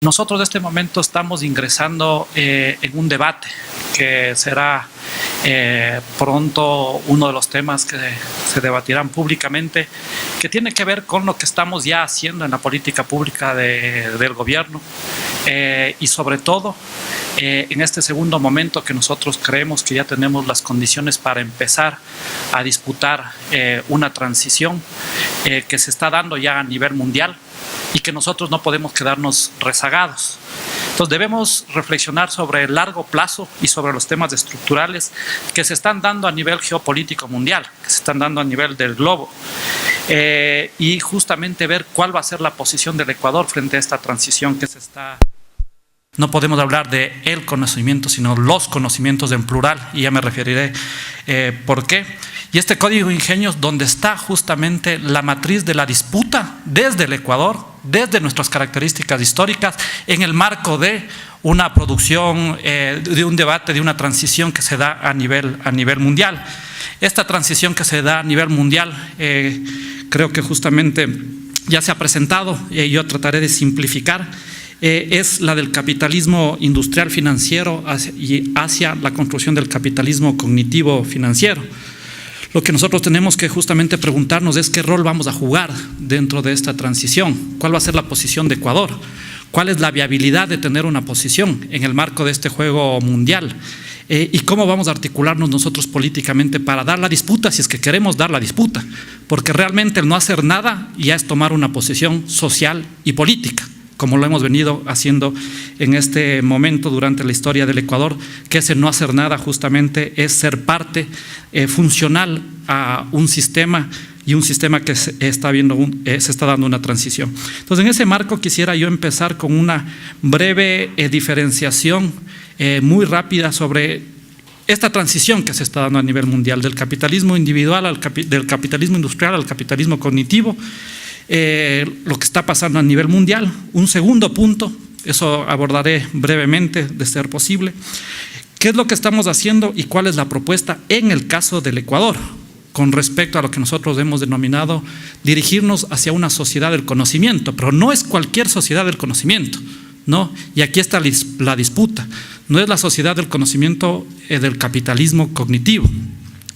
Nosotros en este momento estamos ingresando en un debate que será pronto uno de los temas que se debatirán públicamente, que tiene que ver con lo que estamos ya haciendo en la política pública del gobierno y sobre todo en este segundo momento que nosotros creemos que ya tenemos las condiciones para empezar a disputar una transición que se está dando ya a nivel mundial y que nosotros no podemos quedarnos rezagados. Entonces debemos reflexionar sobre el largo plazo y sobre los temas estructurales que se están dando a nivel geopolítico mundial, que se están dando a nivel del globo, y justamente ver cuál va a ser la posición del Ecuador frente a esta transición que se está. No podemos hablar de el conocimiento, sino los conocimientos en plural, y ya me referiré por qué. Y este código de ingenios, donde está justamente la matriz de la disputa desde el Ecuador, desde nuestras características históricas, en el marco de una producción, de un debate, de una transición que se da a nivel mundial. Esta transición que se da a nivel mundial, creo que justamente ya se ha presentado, yo trataré de simplificar. Es la del capitalismo industrial financiero hacia la construcción del capitalismo cognitivo financiero. Lo que nosotros tenemos que justamente preguntarnos es qué rol vamos a jugar dentro de esta transición, cuál va a ser la posición de Ecuador, cuál es la viabilidad de tener una posición en el marco de este juego mundial, y cómo vamos a articularnos nosotros políticamente para dar la disputa, si es que queremos dar la disputa, porque realmente el no hacer nada ya es tomar una posición social y política, como lo hemos venido haciendo en este momento durante la historia del Ecuador, que ese no hacer nada justamente es ser parte funcional a un sistema, y un sistema que se está dando una transición. Entonces, en ese marco quisiera yo empezar con una breve diferenciación muy rápida sobre esta transición que se está dando a nivel mundial, del capitalismo individual, del capitalismo industrial al capitalismo cognitivo. Lo que está pasando a nivel mundial. Un segundo punto, eso abordaré brevemente de ser posible, qué es lo que estamos haciendo y cuál es la propuesta en el caso del Ecuador con respecto a lo que nosotros hemos denominado dirigirnos hacia una sociedad del conocimiento, pero no es cualquier sociedad del conocimiento, ¿no? Y aquí está la disputa, no es la sociedad del conocimiento del capitalismo cognitivo,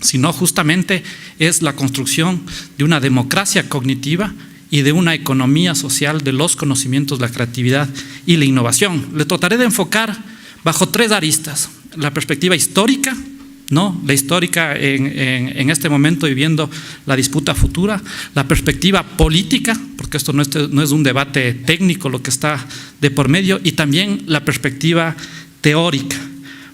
sino justamente es la construcción de una democracia cognitiva y de una economía social de los conocimientos, la creatividad y la innovación. Le trataré de enfocar bajo tres aristas: la perspectiva histórica, ¿no? La histórica en este momento viviendo la disputa futura, la perspectiva política, porque esto no es un debate técnico lo que está de por medio, y también la perspectiva teórica,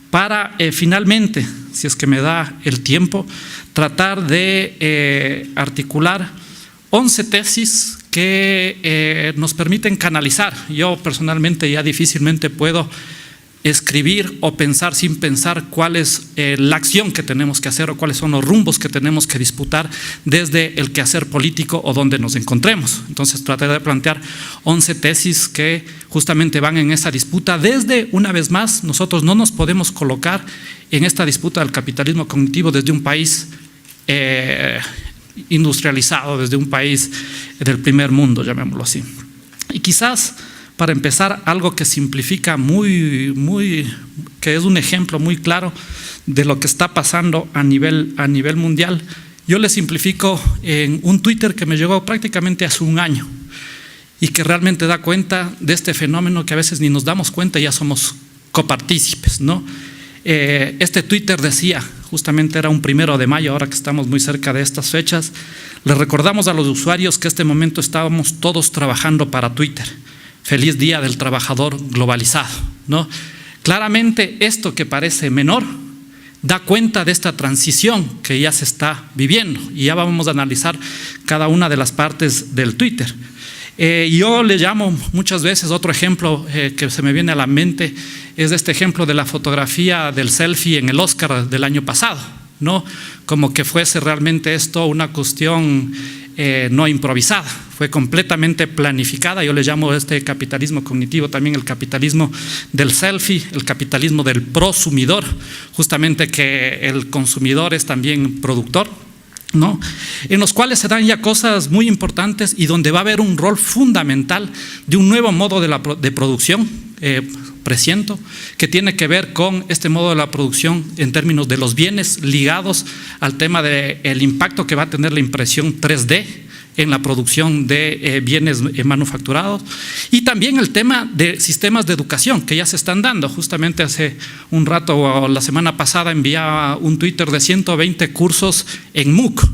para finalmente, si es que me da el tiempo, tratar de articular 11 tesis que nos permiten canalizar. Yo personalmente ya difícilmente puedo escribir o pensar sin pensar cuál es la acción que tenemos que hacer o cuáles son los rumbos que tenemos que disputar desde el quehacer político o donde nos encontremos. Entonces trataré de plantear 11 tesis que justamente van en esa disputa. Desde, una vez más, nosotros no nos podemos colocar en esta disputa del capitalismo cognitivo desde un país industrializado, desde un país del primer mundo, llamémoslo así. Y quizás, para empezar, algo que simplifica que es un ejemplo muy claro de lo que está pasando a nivel mundial, yo le simplifico en un Twitter que me llegó prácticamente hace un año y que realmente da cuenta de este fenómeno que a veces ni nos damos cuenta y ya somos copartícipes, ¿no? Este Twitter decía, justamente era un 1 de mayo, ahora que estamos muy cerca de estas fechas, le recordamos a los usuarios que en este momento estábamos todos trabajando para Twitter. Feliz día del trabajador globalizado, ¿no? Claramente esto que parece menor da cuenta de esta transición que ya se está viviendo, y ya vamos a analizar cada una de las partes del Twitter. Yo le llamo muchas veces, otro ejemplo que se me viene a la mente es este ejemplo de la fotografía del selfie en el Oscar del año pasado, ¿no? Como que fuese realmente esto una cuestión no improvisada, fue completamente planificada. Yo le llamo a este capitalismo cognitivo también el capitalismo del selfie, el capitalismo del prosumidor, justamente que el consumidor es también productor. ¿no? En los cuales se dan ya cosas muy importantes y donde va a haber un rol fundamental de un nuevo modo de producción, presiento, que tiene que ver con este modo de la producción en términos de los bienes ligados al tema del impacto que va a tener la impresión 3D en la producción de bienes manufacturados, y también el tema de sistemas de educación que ya se están dando. Justamente hace un rato o la semana pasada enviaba un Twitter de 120 cursos en MOOC,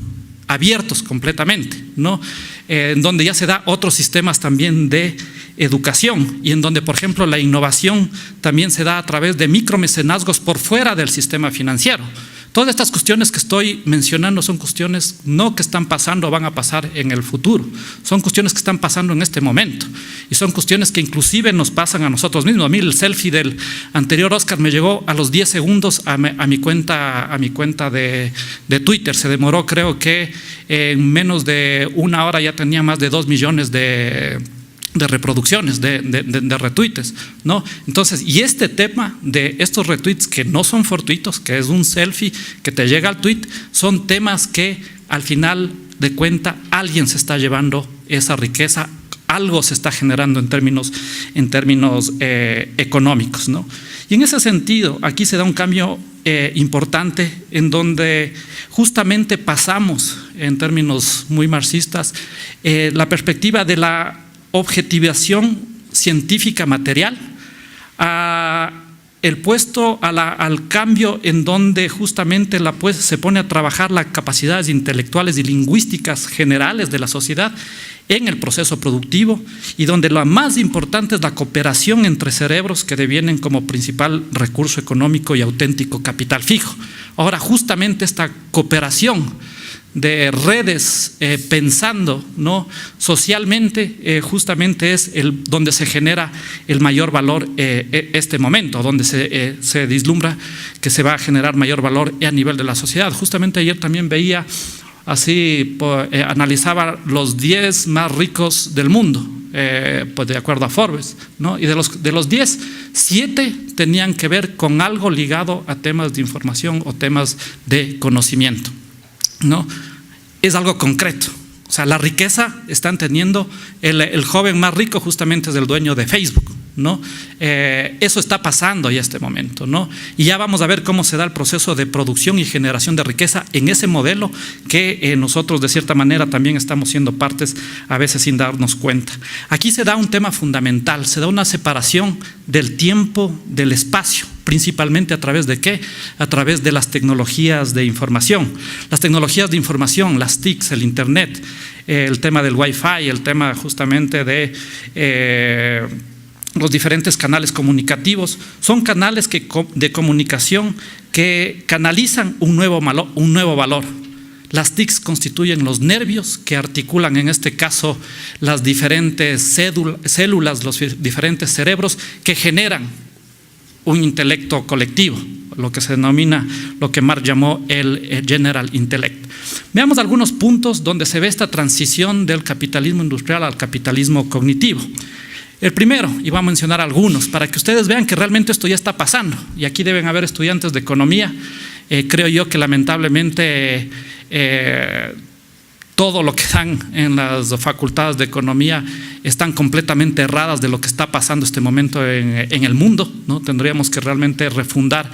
abiertos completamente, ¿no? En donde ya se da otros sistemas también de educación y en donde, por ejemplo, la innovación también se da a través de micromecenazgos por fuera del sistema financiero. Todas estas cuestiones que estoy mencionando son cuestiones no que están pasando o van a pasar en el futuro, son cuestiones que están pasando en este momento y son cuestiones que inclusive nos pasan a nosotros mismos. A mí el selfie del anterior Oscar me llegó a los 10 segundos a mi cuenta de Twitter. Se demoró, creo que en menos de una hora ya tenía más de 2 millones de reproducciones, de retweets, ¿no? Entonces, y este tema de estos retweets que no son fortuitos, que es un selfie que te llega al tweet, son temas que al final de cuenta alguien se está llevando esa riqueza, algo se está generando en términos económicos, ¿no? Y en ese sentido, aquí se da un cambio importante en donde justamente pasamos, en términos muy marxistas, la perspectiva de la objetivación científica material, el puesto al cambio en donde justamente se pone a trabajar las capacidades intelectuales y lingüísticas generales de la sociedad en el proceso productivo, y donde lo más importante es la cooperación entre cerebros que devienen como principal recurso económico y auténtico capital fijo. Ahora, justamente esta cooperación de redes pensando, ¿no?, socialmente, justamente es donde se genera el mayor valor este momento, donde se vislumbra que se va a generar mayor valor a nivel de la sociedad. Justamente ayer también veía así, analizaba los 10 más ricos del mundo, pues de acuerdo a Forbes, ¿no? Y de los 10, 7 tenían que ver con algo ligado a temas de información o temas de conocimiento, ¿no? Es algo concreto. O sea, la riqueza están teniendo, el joven más rico justamente es el dueño de Facebook, ¿no? Eso está pasando ya este momento, ¿no? Y ya vamos a ver cómo se da el proceso de producción y generación de riqueza en ese modelo que nosotros de cierta manera también estamos siendo partes a veces sin darnos cuenta. Aquí se da un tema fundamental, se da una separación del tiempo del espacio, principalmente a través de ¿qué? A través de las tecnologías de información. Las tecnologías de información, las TICs, el Internet, el tema del Wi-Fi, el tema justamente de los diferentes canales comunicativos, son canales de comunicación que canalizan un nuevo valor. Las TICs constituyen los nervios que articulan, en este caso, las diferentes células, los diferentes cerebros que generan un intelecto colectivo, lo que se denomina, lo que Marx llamó el General Intellect. Veamos algunos puntos donde se ve esta transición del capitalismo industrial al capitalismo cognitivo. El primero, y voy a mencionar algunos, para que ustedes vean que realmente esto ya está pasando, y aquí deben haber estudiantes de economía. Creo yo que lamentablemente todo lo que dan en las facultades de economía están completamente erradas de lo que está pasando este momento en el mundo, ¿no? Tendríamos que realmente refundar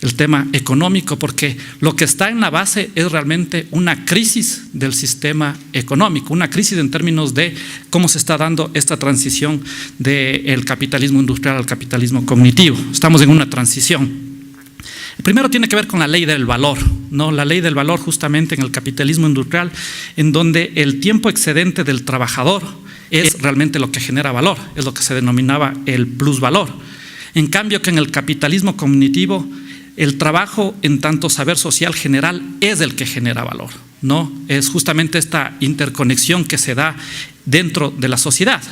el tema económico, porque lo que está en la base es realmente una crisis del sistema económico, una crisis en términos de cómo se está dando esta transición del capitalismo industrial al capitalismo cognitivo. Estamos en una transición. El primero tiene que ver con la ley del valor, ¿no? La ley del valor justamente en el capitalismo industrial, en donde el tiempo excedente del trabajador es realmente lo que genera valor, es lo que se denominaba el plusvalor. En cambio que en el capitalismo cognitivo, el trabajo en tanto saber social general es el que genera valor, ¿no? Es justamente esta interconexión que se da dentro de la sociedad.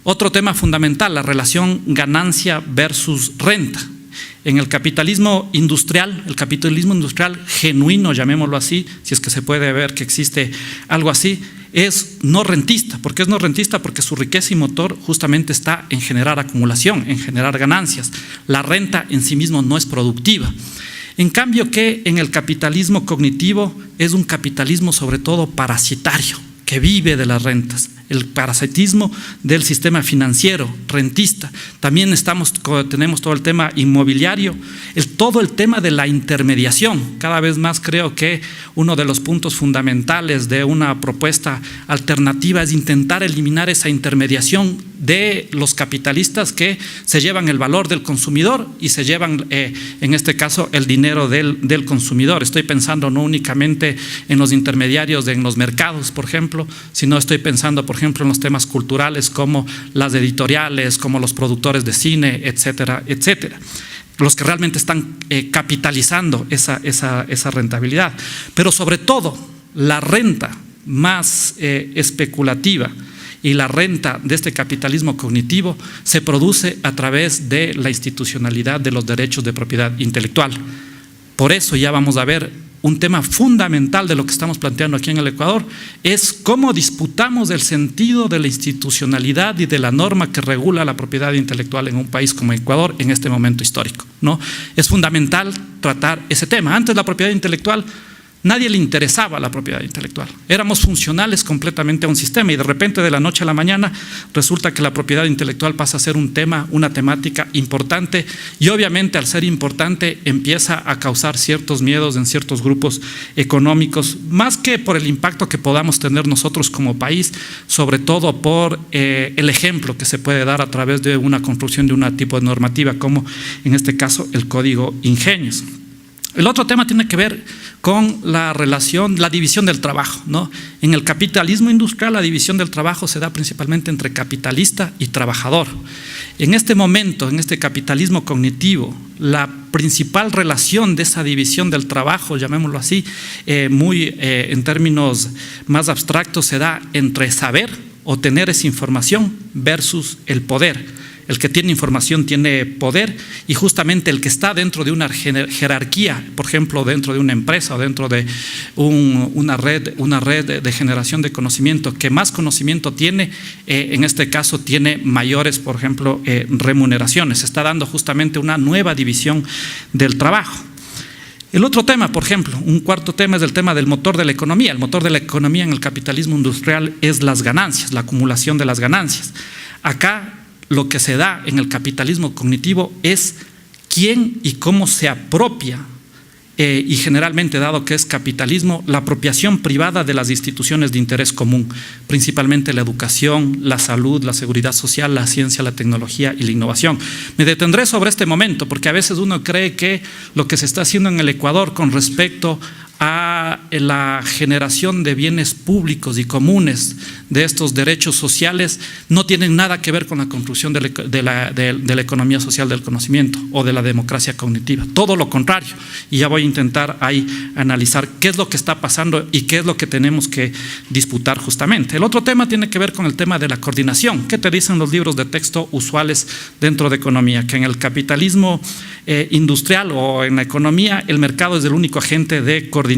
Otro tema fundamental, la relación ganancia versus renta. En el capitalismo industrial genuino, llamémoslo así, si es que se puede ver que existe algo así, es no rentista. ¿Por qué es no rentista? Porque su riqueza y motor justamente está en generar acumulación, en generar ganancias. La renta en sí mismo no es productiva. En cambio que en el capitalismo cognitivo es un capitalismo sobre todo parasitario, que vive de las rentas. El parasitismo del sistema financiero, rentista. También tenemos todo el tema inmobiliario, todo el tema de la intermediación. Cada vez más creo que uno de los puntos fundamentales de una propuesta alternativa es intentar eliminar esa intermediación de los capitalistas que se llevan el valor del consumidor y se llevan, en este caso, el dinero del consumidor. Estoy pensando no únicamente en los intermediarios en los mercados, por ejemplo, sino estoy pensando, por ejemplo, en los temas culturales como las editoriales, como los productores de cine, etcétera, etcétera. Los que realmente están capitalizando esa rentabilidad. Pero sobre todo, la renta más especulativa y la renta de este capitalismo cognitivo se produce a través de la institucionalidad de los derechos de propiedad intelectual. Por eso ya vamos a ver un tema fundamental de lo que estamos planteando aquí en el Ecuador, es cómo disputamos el sentido de la institucionalidad y de la norma que regula la propiedad intelectual en un país como Ecuador en este momento histórico, ¿no? Es fundamental tratar ese tema. Antes la propiedad intelectual, nadie le interesaba la propiedad intelectual. Éramos funcionales completamente a un sistema y de repente de la noche a la mañana resulta que la propiedad intelectual pasa a ser un tema, una temática importante y obviamente al ser importante empieza a causar ciertos miedos en ciertos grupos económicos, más que por el impacto que podamos tener nosotros como país, sobre todo por el ejemplo que se puede dar a través de una construcción de un tipo de normativa como en este caso el Código Ingenios. El otro tema tiene que ver con la relación, la división del trabajo, ¿no? En el capitalismo industrial la división del trabajo se da principalmente entre capitalista y trabajador. En este momento, en este capitalismo cognitivo, la principal relación de esa división del trabajo, llamémoslo así, en términos más abstractos, se da entre saber o tener esa información versus el poder. El que tiene información tiene poder y justamente el que está dentro de una jerarquía, por ejemplo, dentro de una empresa o dentro de una red de generación de conocimiento, que más conocimiento tiene, en este caso tiene mayores, por ejemplo, remuneraciones. Se está dando justamente una nueva división del trabajo. El otro tema, por ejemplo, un cuarto tema es el tema del motor de la economía. El motor de la economía en el capitalismo industrial es las ganancias, la acumulación de las ganancias. Acá lo que se da en el capitalismo cognitivo es quién y cómo se apropia, y generalmente, dado que es capitalismo, la apropiación privada de las instituciones de interés común, principalmente la educación, la salud, la seguridad social, la ciencia, la tecnología y la innovación. Me detendré sobre este momento porque a veces uno cree que lo que se está haciendo en el Ecuador con respecto a la generación de bienes públicos y comunes de estos derechos sociales no tienen nada que ver con la construcción de la economía social del conocimiento o de la democracia cognitiva. Todo lo contrario. Y ya voy a intentar ahí analizar qué es lo que está pasando y qué es lo que tenemos que disputar justamente. El otro tema tiene que ver con el tema de la coordinación. ¿Qué te dicen los libros de texto usuales dentro de economía? Que en el capitalismo industrial o en la economía el mercado es el único agente de coordinación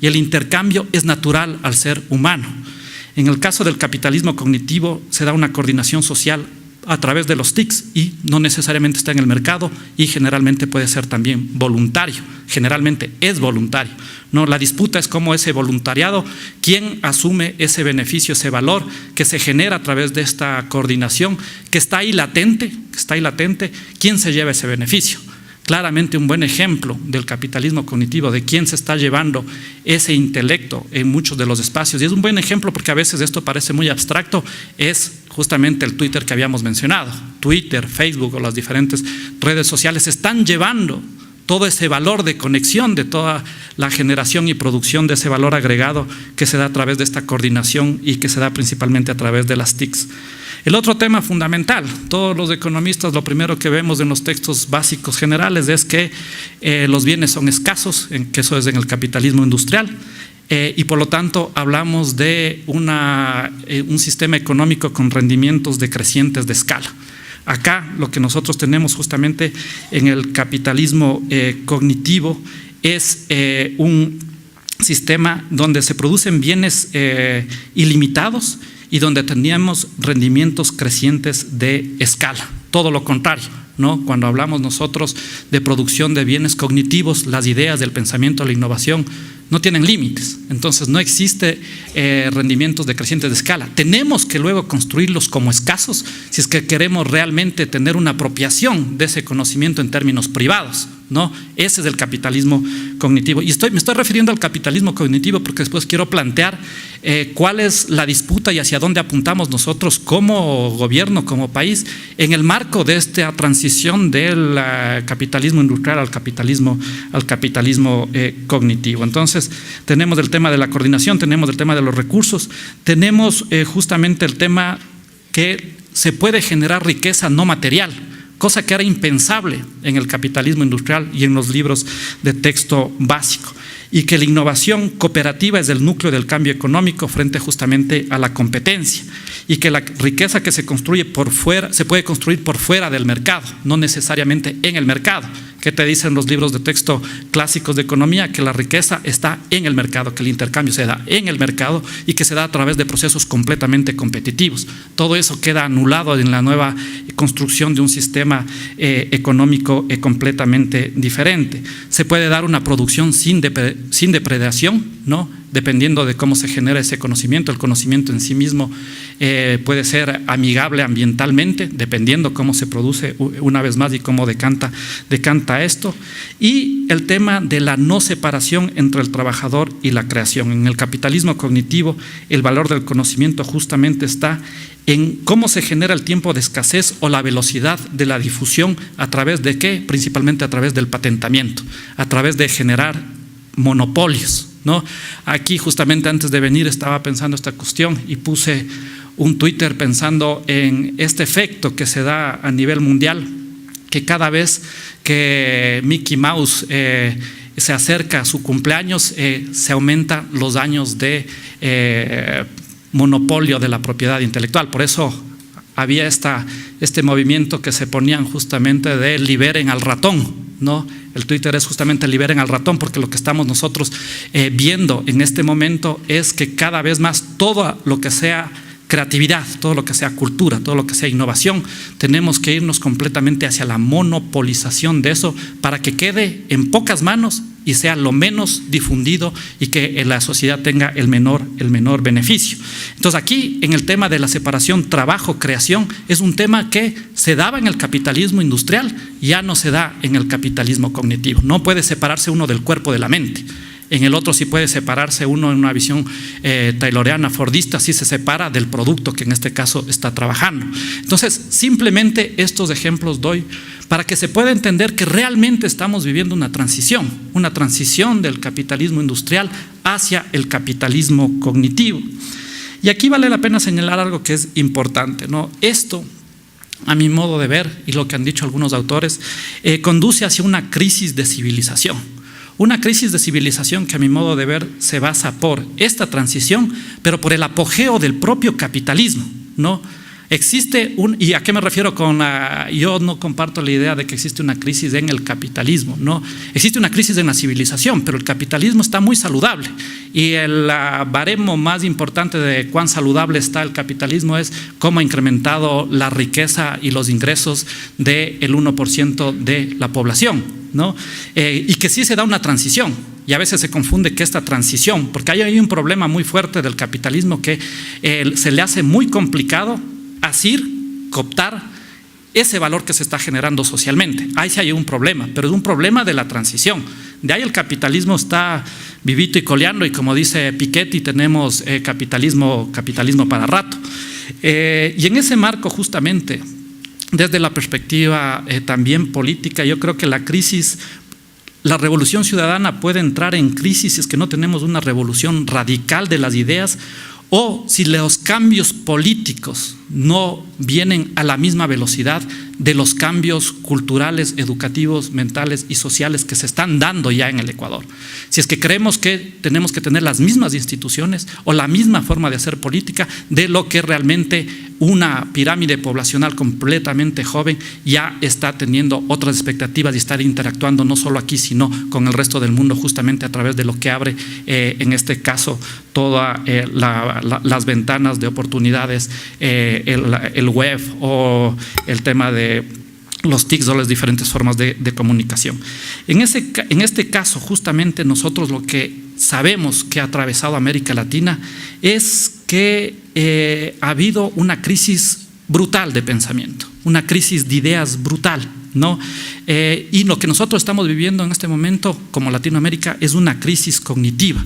y el intercambio es natural al ser humano. En el caso del capitalismo cognitivo se da una coordinación social a través de los TICs y no necesariamente está en el mercado y generalmente puede ser también voluntario, generalmente es voluntario, ¿no? La disputa es cómo ese voluntariado, quién asume ese beneficio, ese valor que se genera a través de esta coordinación que está ahí latente, quién se lleva ese beneficio. Claramente un buen ejemplo del capitalismo cognitivo, de quién se está llevando ese intelecto en muchos de los espacios, y es un buen ejemplo porque a veces esto parece muy abstracto, es justamente el Twitter que habíamos mencionado. Twitter, Facebook o las diferentes redes sociales están llevando todo ese valor de conexión de toda la generación y producción de ese valor agregado que se da a través de esta coordinación y que se da principalmente a través de las TICs. El otro tema fundamental, todos los economistas lo primero que vemos en los textos básicos generales es que los bienes son escasos, que eso es en el capitalismo industrial, y por lo tanto hablamos de un sistema económico con rendimientos decrecientes de escala. Acá lo que nosotros tenemos justamente en el capitalismo cognitivo es un sistema donde se producen bienes ilimitados y donde teníamos rendimientos crecientes de escala. Todo lo contrario, ¿no? Cuando hablamos nosotros de producción de bienes cognitivos, las ideas del pensamiento, la innovación, no tienen límites. Entonces no existe rendimientos decrecientes de escala. Tenemos que luego construirlos como escasos si es que queremos realmente tener una apropiación de ese conocimiento en términos privados, ¿no? Ese es el capitalismo cognitivo. Y me estoy refiriendo al capitalismo cognitivo porque después quiero plantear cuál es la disputa y hacia dónde apuntamos nosotros como gobierno, como país, en el marco de esta transición del capitalismo industrial al capitalismo cognitivo. Entonces tenemos el tema de la coordinación, tenemos el tema de los recursos, tenemos justamente el tema que se puede generar riqueza no material, cosa que era impensable en el capitalismo industrial y en los libros de texto básico, y que la innovación cooperativa es el núcleo del cambio económico frente justamente a la competencia, y que la riqueza que se construye por fuera se puede construir por fuera del mercado, no necesariamente en el mercado. ¿Qué te dicen los libros de texto clásicos de economía? Que la riqueza está en el mercado, que el intercambio se da en el mercado y que se da a través de procesos completamente competitivos. Todo eso queda anulado en la nueva construcción de un sistema económico completamente diferente. Se puede dar una producción sin depredación, ¿no? Dependiendo de cómo se genera ese conocimiento. El conocimiento en sí mismo puede ser amigable ambientalmente, dependiendo cómo se produce una vez más y cómo decanta esto. Y el tema de la no separación entre el trabajador y la creación. En el capitalismo cognitivo, el valor del conocimiento justamente está en cómo se genera el tiempo de escasez o la velocidad de la difusión, a través de qué, principalmente a través del patentamiento, a través de generar monopolios, ¿no? Aquí justamente antes de venir estaba pensando esta cuestión y puse un Twitter pensando en este efecto que se da a nivel mundial, que cada vez que Mickey Mouse se acerca a su cumpleaños, se aumentan los años de monopolio de la propiedad intelectual. Por eso había este movimiento que se ponían justamente de liberen al ratón, ¿no? El Twitter es justamente liberen al ratón, porque lo que estamos nosotros viendo en este momento es que cada vez más todo lo que sea creatividad, todo lo que sea cultura, todo lo que sea innovación, tenemos que irnos completamente hacia la monopolización de eso para que quede en pocas manos y sea lo menos difundido y que la sociedad tenga el menor beneficio. Entonces aquí en el tema de la separación trabajo-creación es un tema que se daba en el capitalismo industrial, ya no se da en el capitalismo cognitivo. No puede separarse uno del cuerpo de la mente. En el otro sí puede separarse uno en una visión tayloriana, fordista, sí se separa del producto que en este caso está trabajando. Entonces, simplemente estos ejemplos doy para que se pueda entender que realmente estamos viviendo una transición del capitalismo industrial hacia el capitalismo cognitivo. Y aquí vale la pena señalar algo que es importante, ¿no? Esto, a mi modo de ver, y lo que han dicho algunos autores, conduce hacia una crisis de civilización. Una crisis de civilización que a mi modo de ver se basa por esta transición, pero por el apogeo del propio capitalismo, ¿no? Existe ¿y a qué me refiero con yo no comparto la idea de que existe una crisis en el capitalismo, no, existe una crisis en la civilización, pero el capitalismo está muy saludable y el baremo más importante de cuán saludable está el capitalismo es cómo ha incrementado la riqueza y los ingresos del 1% de la población, ¿no? Y que sí se da una transición. Y a veces se confunde que esta transición, porque hay un problema muy fuerte del capitalismo que se le hace muy complicado asir, cooptar ese valor que se está generando socialmente. Ahí sí hay un problema, pero es un problema de la transición. De ahí el capitalismo está vivito y coleando, y como dice Piketty, tenemos capitalismo para rato. Y en ese marco justamente, desde la perspectiva también política, yo creo que la revolución ciudadana puede entrar en crisis si es que no tenemos una revolución radical de las ideas, o si los cambios políticos no vienen a la misma velocidad de los cambios culturales, educativos, mentales y sociales que se están dando ya en el Ecuador. Si es que creemos que tenemos que tener las mismas instituciones o la misma forma de hacer política de lo que realmente una pirámide poblacional completamente joven ya está teniendo otras expectativas y estar interactuando no solo aquí sino con el resto del mundo, justamente a través de lo que abre en este caso todas las ventanas de oportunidades, el web o el tema de los TICs o las diferentes formas de comunicación. En este caso, justamente nosotros lo que sabemos que ha atravesado América Latina es que ha habido una crisis brutal de pensamiento, una crisis de ideas brutal, ¿no? Y lo que nosotros estamos viviendo en este momento como Latinoamérica es una crisis cognitiva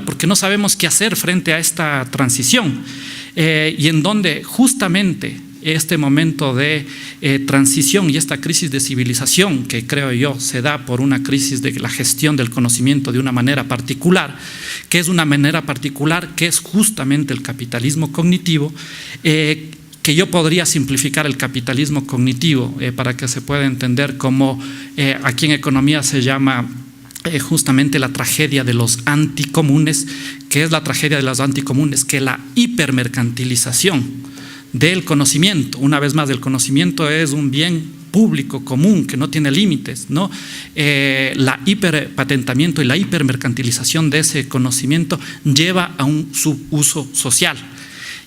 porque no sabemos qué hacer frente a esta transición y en donde justamente este momento de transición y esta crisis de civilización que creo yo se da por una crisis de la gestión del conocimiento de una manera particular, que es justamente el capitalismo cognitivo, que yo podría simplificar el capitalismo cognitivo para que se pueda entender como aquí en economía se llama justamente la tragedia de los anticomunes. ¿Qué es la tragedia de los anticomunes? Que la hipermercantilización del conocimiento, una vez más, el conocimiento es un bien público común que no tiene límites, ¿no? La hiperpatentamiento y la hipermercantilización de ese conocimiento lleva a un subuso social.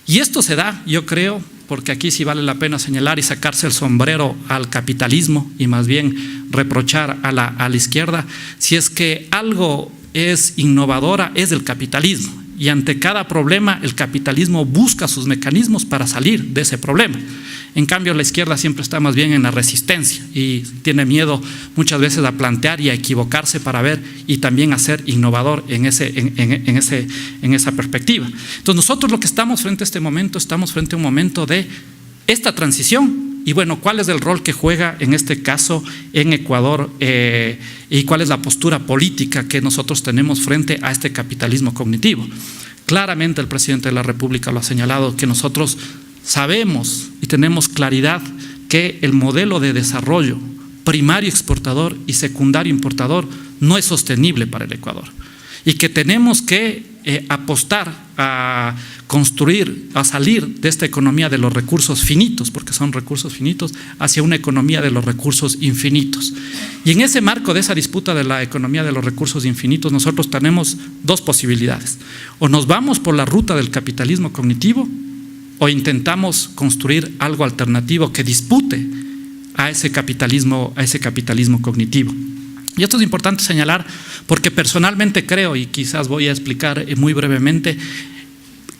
Y esto se da, yo creo, porque aquí sí vale la pena señalar y sacarse el sombrero al capitalismo y más bien reprochar a la izquierda, si es que algo es innovadora, es el capitalismo. Y ante cada problema el capitalismo busca sus mecanismos para salir de ese problema. En cambio la izquierda siempre está más bien en la resistencia y tiene miedo muchas veces a plantear y a equivocarse para ver y también a ser innovador en esa perspectiva. Entonces nosotros lo que estamos frente a este momento, estamos frente a un momento de esta transición. Y bueno, ¿cuál es el rol que juega en este caso en Ecuador y cuál es la postura política que nosotros tenemos frente a este capitalismo cognitivo? Claramente el presidente de la República lo ha señalado, que nosotros sabemos y tenemos claridad que el modelo de desarrollo primario exportador y secundario importador no es sostenible para el Ecuador y que tenemos que apostar a construir, a salir de esta economía de los recursos finitos, porque son recursos finitos, hacia una economía de los recursos infinitos. Y en ese marco de esa disputa de la economía de los recursos infinitos, nosotros tenemos dos posibilidades: o nos vamos por la ruta del capitalismo cognitivo o intentamos construir algo alternativo que dispute a ese capitalismo cognitivo. Y esto es importante señalar porque personalmente creo, y quizás voy a explicar muy brevemente,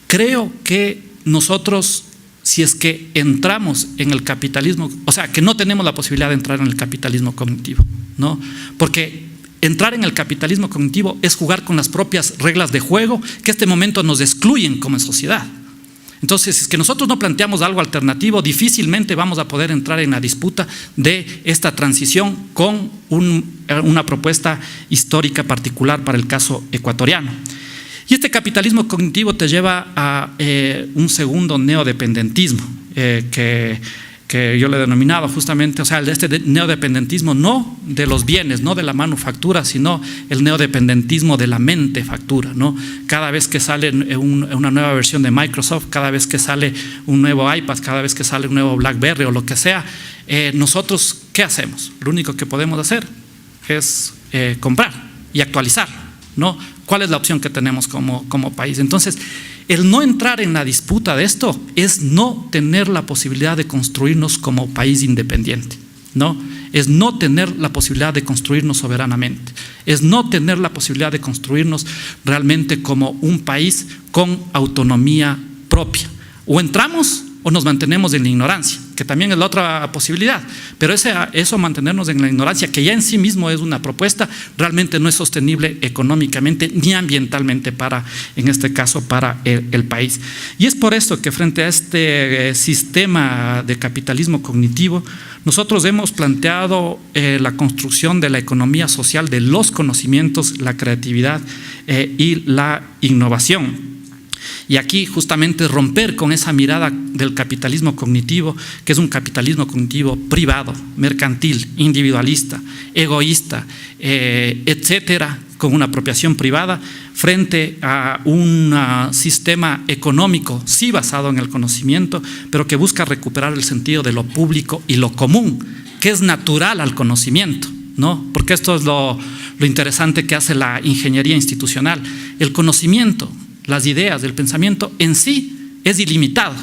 creo que nosotros, si es que entramos en el capitalismo, o sea, que no tenemos la posibilidad de entrar en el capitalismo cognitivo, ¿no? Porque entrar en el capitalismo cognitivo es jugar con las propias reglas de juego que este momento nos excluyen como sociedad. Entonces, si es que nosotros no planteamos algo alternativo, difícilmente vamos a poder entrar en la disputa de esta transición con una propuesta histórica particular para el caso ecuatoriano. Y este capitalismo cognitivo te lleva a un segundo neodependentismo, que yo le he denominado justamente, o sea, este neodependentismo no de los bienes, no de la manufactura, sino el neodependentismo de la mente factura, ¿no? Cada vez que sale una nueva versión de Microsoft, cada vez que sale un nuevo iPad, cada vez que sale un nuevo BlackBerry o lo que sea, nosotros, ¿qué hacemos? Lo único que podemos hacer es comprar y actualizar, ¿no? ¿Cuál es la opción que tenemos como país? Entonces, el no entrar en la disputa de esto es no tener la posibilidad de construirnos como país independiente, ¿no? Es no tener la posibilidad de construirnos soberanamente, es no tener la posibilidad de construirnos realmente como un país con autonomía propia. O entramos o nos mantenemos en la ignorancia, que también es la otra posibilidad, pero eso mantenernos en la ignorancia, que ya en sí mismo es una propuesta, realmente no es sostenible económicamente ni ambientalmente en este caso, para el país. Y es por eso que frente a este sistema de capitalismo cognitivo, nosotros hemos planteado la construcción de la economía social de los conocimientos, la creatividad y la innovación. Y aquí justamente romper con esa mirada del capitalismo cognitivo, que es un capitalismo cognitivo privado, mercantil, individualista, egoísta, etcétera, con una apropiación privada, frente a un sistema económico sí basado en el conocimiento, pero que busca recuperar el sentido de lo público y lo común, que es natural al conocimiento, ¿no? Porque esto es lo interesante que hace la ingeniería institucional. El conocimiento, las ideas, el pensamiento en sí es ilimitado,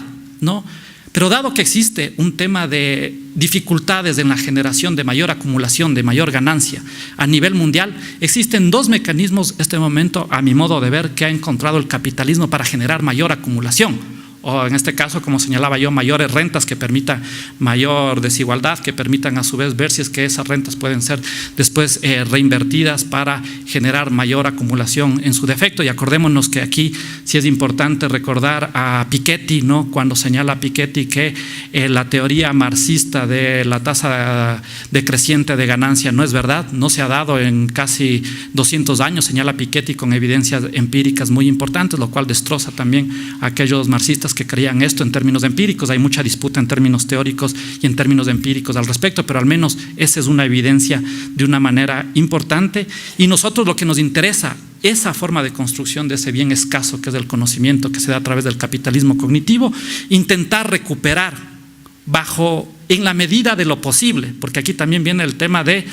¿no? Pero dado que existe un tema de dificultades en la generación de mayor acumulación, de mayor ganancia a nivel mundial, existen dos mecanismos en este momento, a mi modo de ver, que ha encontrado el capitalismo para generar mayor acumulación. O en este caso, como señalaba yo, mayores rentas que permitan mayor desigualdad, que permitan a su vez ver si es que esas rentas pueden ser después reinvertidas para generar mayor acumulación en su defecto. Y acordémonos que aquí sí es importante recordar a Piketty, ¿no? Cuando señala Piketty que la teoría marxista de la tasa decreciente de ganancia no es verdad, no se ha dado en casi 200 años, señala Piketty con evidencias empíricas muy importantes, lo cual destroza también a aquellos marxistas que creían esto en términos empíricos. Hay mucha disputa en términos teóricos y en términos empíricos al respecto, pero al menos esa es una evidencia de una manera importante. Y nosotros lo que nos interesa, esa forma de construcción de ese bien escaso que es el conocimiento que se da a través del capitalismo cognitivo, intentar recuperar en la medida de lo posible, porque aquí también viene el tema de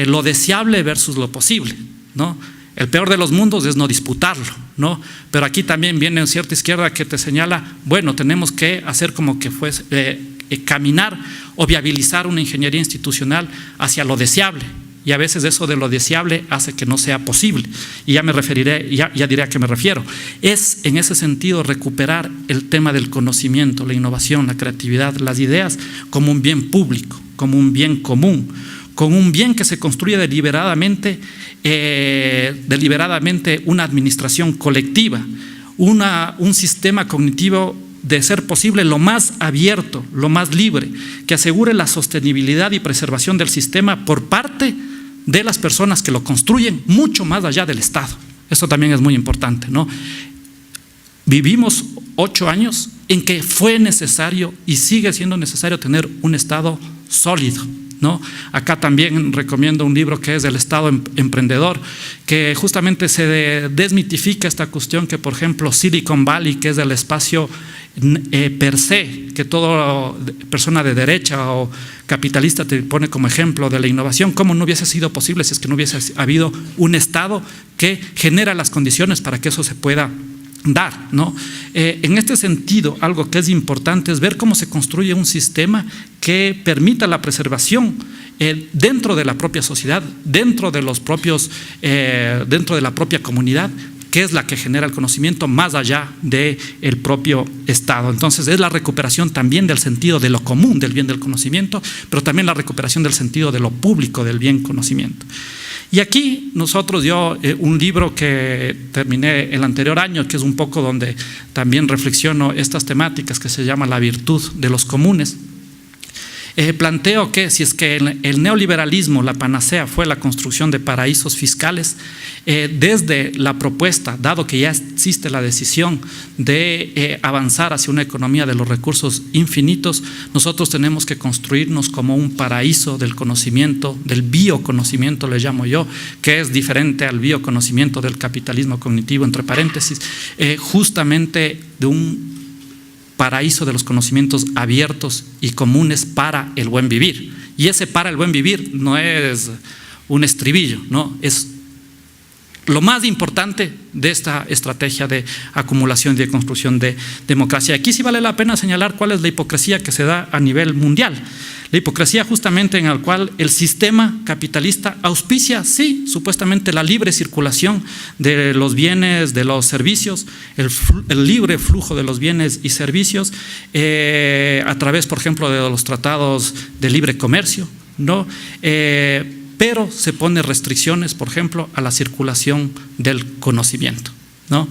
lo deseable versus lo posible, ¿no? El peor de los mundos es no disputarlo, ¿no? Pero aquí también viene una cierta izquierda que te señala, bueno, tenemos que hacer como que fuese caminar o viabilizar una ingeniería institucional hacia lo deseable. Y a veces eso de lo deseable hace que no sea posible. Y ya me referiré, ya diré a qué me refiero. Es en ese sentido recuperar el tema del conocimiento, la innovación, la creatividad, las ideas como un bien público, como un bien común, con un bien que se construye deliberadamente una administración colectiva, un sistema cognitivo de ser posible lo más abierto, lo más libre, que asegure la sostenibilidad y preservación del sistema por parte de las personas que lo construyen, mucho más allá del Estado. Esto también es muy importante, ¿no? Vivimos 8 años en que fue necesario y sigue siendo necesario tener un Estado sólido, ¿no? Acá también recomiendo un libro que es El Estado Emprendedor, que justamente se desmitifica esta cuestión que, por ejemplo, Silicon Valley, que es el espacio per se, que toda persona de derecha o capitalista te pone como ejemplo de la innovación, cómo no hubiese sido posible si es que no hubiese habido un Estado que genera las condiciones para que eso se pueda dar, ¿no? En este sentido, algo que es importante es ver cómo se construye un sistema que permita la preservación dentro de la propia sociedad, dentro de la propia comunidad, que es la que genera el conocimiento más allá del propio Estado. Entonces es la recuperación también del sentido de lo común del bien del conocimiento, pero también la recuperación del sentido de lo público del bien conocimiento. Y aquí un libro que terminé el anterior año, que es un poco donde también reflexiono estas temáticas, que se llama La virtud de los comunes. Planteo que si es que el neoliberalismo, la panacea fue la construcción de paraísos fiscales, desde la propuesta, dado que ya existe la decisión de avanzar hacia una economía de los recursos infinitos, nosotros tenemos que construirnos como un paraíso del conocimiento, del bioconocimiento le llamo yo, que es diferente al bioconocimiento del capitalismo cognitivo, entre paréntesis, justamente de un paraíso de los conocimientos abiertos y comunes para el buen vivir. Y ese para el buen vivir no es un estribillo, ¿no? Es lo más importante de esta estrategia de acumulación y de construcción de democracia. Aquí sí vale la pena señalar cuál es la hipocresía que se da a nivel mundial. La hipocresía justamente en la cual el sistema capitalista auspicia, sí, supuestamente la libre circulación de los bienes, de los servicios, el libre flujo de los bienes y servicios a través, por ejemplo, de los tratados de libre comercio, ¿no? Pero se pone restricciones, por ejemplo, a la circulación del conocimiento, ¿no?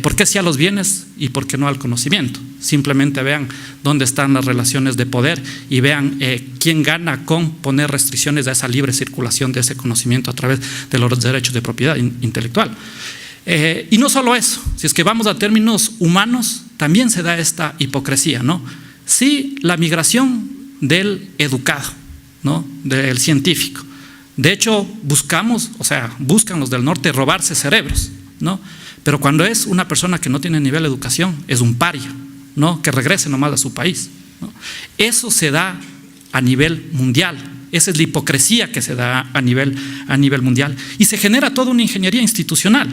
¿Por qué sí a los bienes y por qué no al conocimiento? Simplemente vean dónde están las relaciones de poder y vean quién gana con poner restricciones a esa libre circulación de ese conocimiento a través de los derechos de propiedad intelectual. Y no solo eso, si es que vamos a términos humanos, también se da esta hipocresía, ¿no? Sí, la migración del educado, ¿no? Del científico. De hecho, buscan los del norte robarse cerebros, ¿no? Pero cuando es una persona que no tiene nivel de educación, es un paria, ¿no? Que regrese nomás a su país, ¿no? Eso se da a nivel mundial. Esa es la hipocresía que se da a nivel mundial. Y se genera toda una ingeniería institucional.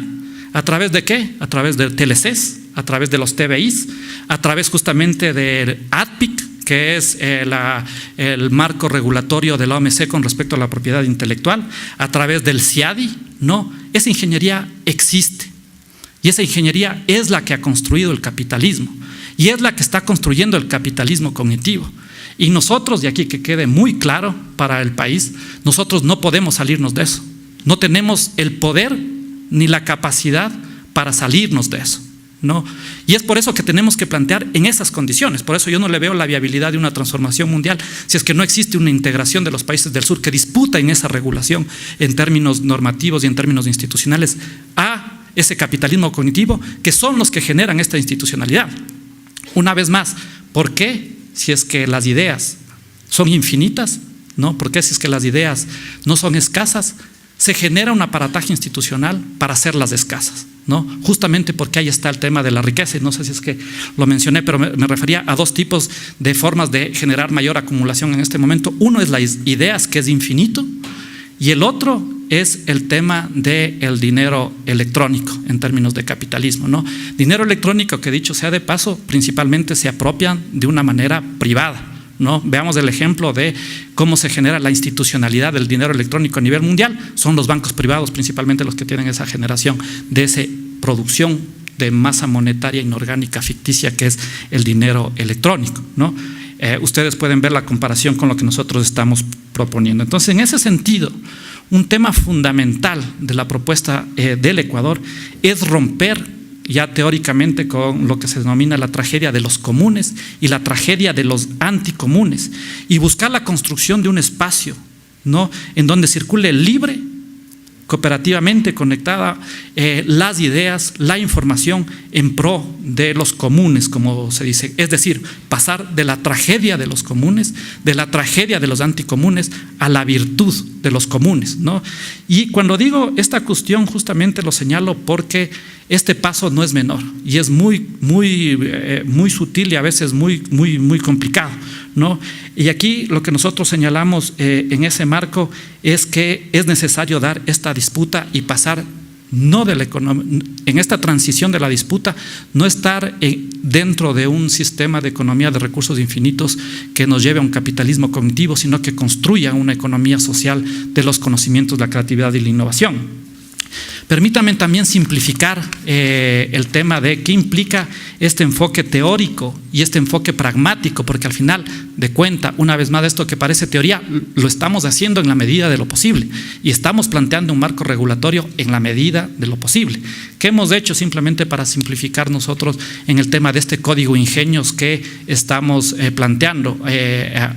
¿A través de qué? A través de TLCs, a través de los TBIs, a través justamente del ADPIC, que es el marco regulatorio de la OMC con respecto a la propiedad intelectual, a través del CIADI. No, esa ingeniería existe y esa ingeniería es la que ha construido el capitalismo y es la que está construyendo el capitalismo cognitivo. Y nosotros, de aquí que quede muy claro para el país, nosotros no podemos salirnos de eso. No tenemos el poder ni la capacidad para salirnos de eso, ¿no? Y es por eso que tenemos que plantear en esas condiciones. Por eso yo no le veo la viabilidad de una transformación mundial si es que no existe una integración de los países del sur que disputa en esa regulación en términos normativos y en términos institucionales a ese capitalismo cognitivo, que son los que generan esta institucionalidad. Una vez más, ¿por qué? Si es que las ideas son infinitas, ¿no? ¿Por qué si es que las ideas no son escasas? Se genera un aparataje institucional para hacerlas escasas, ¿no? Justamente porque ahí está el tema de la riqueza, y no sé si es que lo mencioné, pero me refería a dos tipos de formas de generar mayor acumulación en este momento. Uno es las ideas, que es infinito, y el otro es el tema del dinero electrónico en términos de capitalismo, ¿no? Dinero electrónico que, dicho sea de paso, principalmente se apropian de una manera privada, ¿no? Veamos el ejemplo de cómo se genera la institucionalidad del dinero electrónico a nivel mundial. Son los bancos privados principalmente los que tienen esa generación de esa producción de masa monetaria inorgánica ficticia que es el dinero electrónico, ¿no? Ustedes pueden ver la comparación con lo que nosotros estamos proponiendo. Entonces, en ese sentido, un tema fundamental de la propuesta del Ecuador es romper ya teóricamente con lo que se denomina la tragedia de los comunes y la tragedia de los anticomunes, y buscar la construcción de un espacio, ¿no?, en donde circule libre, cooperativamente conectada las ideas, la información en pro de los comunes, como se dice. Es decir, pasar de la tragedia de los comunes, de la tragedia de los anticomunes, a la virtud de los comunes, ¿no? Y cuando digo esta cuestión, justamente lo señalo porque este paso no es menor y es muy sutil y a veces muy complicado, ¿no? Y aquí lo que nosotros señalamos en ese marco es que es necesario dar esta disputa y pasar no de la economía, en esta transición de la disputa, no estar dentro de un sistema de economía de recursos infinitos que nos lleve a un capitalismo cognitivo, sino que construya una economía social de los conocimientos, la creatividad y la innovación. Permítanme también simplificar el tema de qué implica este enfoque teórico y este enfoque pragmático, porque al final de cuenta, una vez más, esto que parece teoría, lo estamos haciendo en la medida de lo posible y estamos planteando un marco regulatorio en la medida de lo posible. ¿Qué hemos hecho simplemente para simplificar nosotros en el tema de este código ingenios que estamos planteando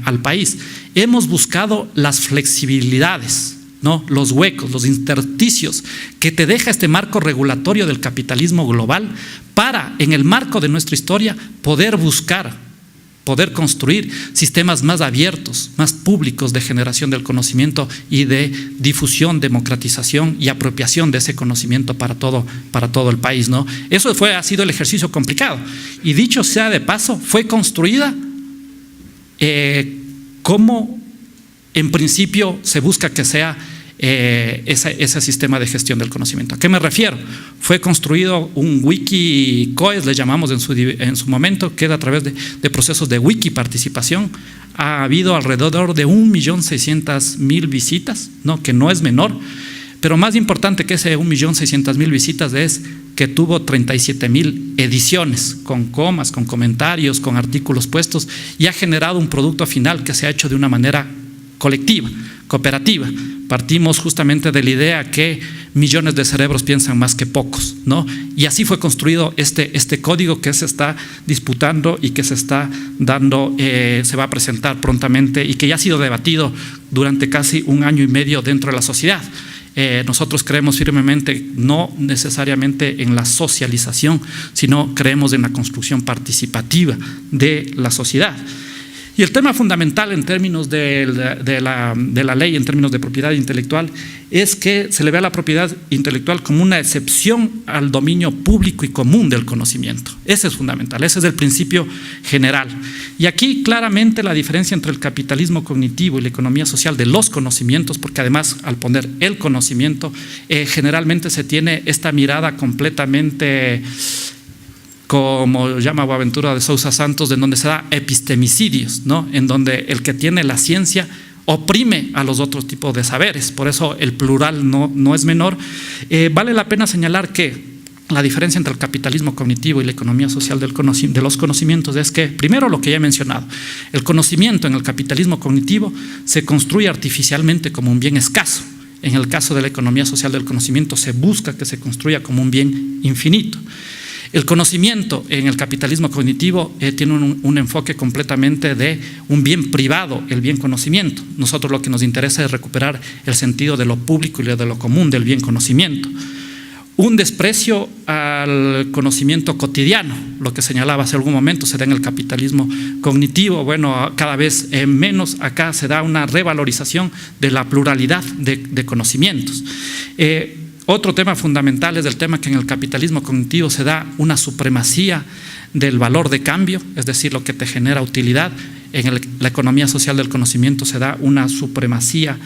al país? Hemos buscado las flexibilidades, ¿no?, los huecos, los intersticios que te deja este marco regulatorio del capitalismo global para, en el marco de nuestra historia, poder buscar, poder construir sistemas más abiertos, más públicos de generación del conocimiento y de difusión, democratización y apropiación de ese conocimiento para todo el país, ¿no? Eso ha sido el ejercicio complicado, y dicho sea de paso, fue construida como en principio se busca que sea ese sistema de gestión del conocimiento. ¿A qué me refiero? Fue construido un Wikicoes, le llamamos en su momento, que es a través de procesos de wiki participación. Ha habido alrededor de 1.600.000 visitas, ¿no?, que no es menor, pero más importante que ese 1.600.000 visitas es que tuvo 37.000 ediciones, con comas, con comentarios, con artículos puestos, y ha generado un producto final que se ha hecho de una manera colectiva, cooperativa. Partimos justamente de la idea que millones de cerebros piensan más que pocos, ¿no? Y así fue construido este código que se está disputando y que se está dando, se va a presentar prontamente y que ya ha sido debatido durante casi 1 año y medio dentro de la sociedad. Nosotros creemos firmemente no necesariamente en la socialización, sino creemos en la construcción participativa de la sociedad. Y el tema fundamental en términos de la ley, en términos de propiedad intelectual, es que se le ve a la propiedad intelectual como una excepción al dominio público y común del conocimiento. Ese es fundamental, ese es el principio general. Y aquí claramente la diferencia entre el capitalismo cognitivo y la economía social de los conocimientos, porque además al poner el conocimiento, generalmente se tiene esta mirada completamente como llama Boaventura de Sousa Santos, en donde se da epistemicidios, ¿no? En donde el que tiene la ciencia oprime a los otros tipos de saberes. Por eso el plural no es menor. Vale la pena señalar que la diferencia entre el capitalismo cognitivo y la economía social de los conocimientos es que, primero, lo que ya he mencionado, el conocimiento en el capitalismo cognitivo se construye artificialmente como un bien escaso. En el caso de la economía social del conocimiento se busca que se construya como un bien infinito. El conocimiento en el capitalismo cognitivo tiene un enfoque completamente de un bien privado, el bien conocimiento. Nosotros lo que nos interesa es recuperar el sentido de lo público y de lo común del bien conocimiento. Un desprecio al conocimiento cotidiano, lo que señalaba hace algún momento, se da en el capitalismo cognitivo. Bueno, cada vez menos. Acá se da una revalorización de la pluralidad de conocimientos. Otro tema fundamental es el tema que en el capitalismo cognitivo se da una supremacía del valor de cambio, es decir, lo que te genera utilidad. En la economía social del conocimiento se da una supremacía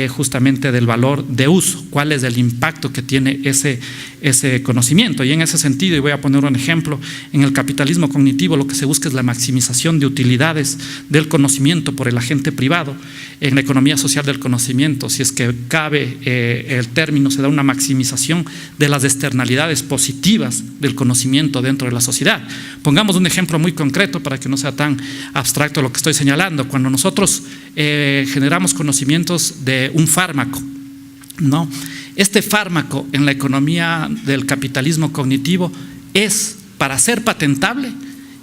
justamente del valor de uso, cuál es el impacto que tiene ese conocimiento. Y en ese sentido, y voy a poner un ejemplo, en el capitalismo cognitivo lo que se busca es la maximización de utilidades del conocimiento por el agente privado. En la economía social del conocimiento, si es que cabe el término, se da una maximización de las externalidades positivas del conocimiento dentro de la sociedad. Pongamos un ejemplo muy concreto para que no sea tan abstracto lo que estoy señalando. Cuando nosotros generamos conocimientos de un fármaco, ¿no? Este fármaco en la economía del capitalismo cognitivo es para ser patentable,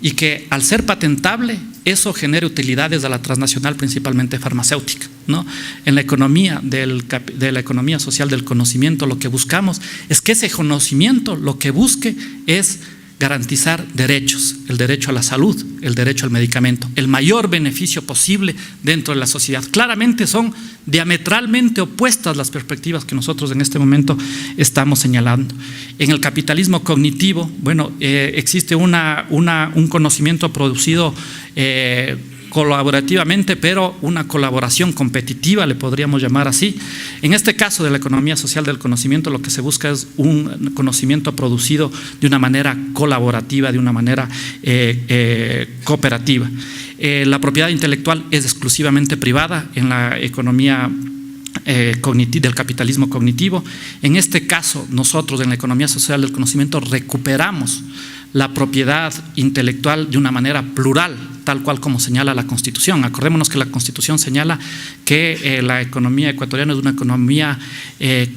y que al ser patentable eso genere utilidades a la transnacional, principalmente farmacéutica, ¿no? En la economía de la economía social del conocimiento, lo que buscamos es que ese conocimiento lo que busque es garantizar derechos, el derecho a la salud, el derecho al medicamento, el mayor beneficio posible dentro de la sociedad. Claramente son diametralmente opuestas las perspectivas que nosotros en este momento estamos señalando. En el capitalismo cognitivo, bueno, existe un conocimiento producido colaborativamente, pero una colaboración competitiva, le podríamos llamar así. En este caso de la economía social del conocimiento, lo que se busca es un conocimiento producido de una manera colaborativa, de una manera cooperativa. La propiedad intelectual es exclusivamente privada en la economía del capitalismo cognitivo. En este caso, nosotros en la economía social del conocimiento recuperamos la propiedad intelectual de una manera plural, tal cual como señala la Constitución. Acordémonos que la Constitución señala que la economía ecuatoriana es una economía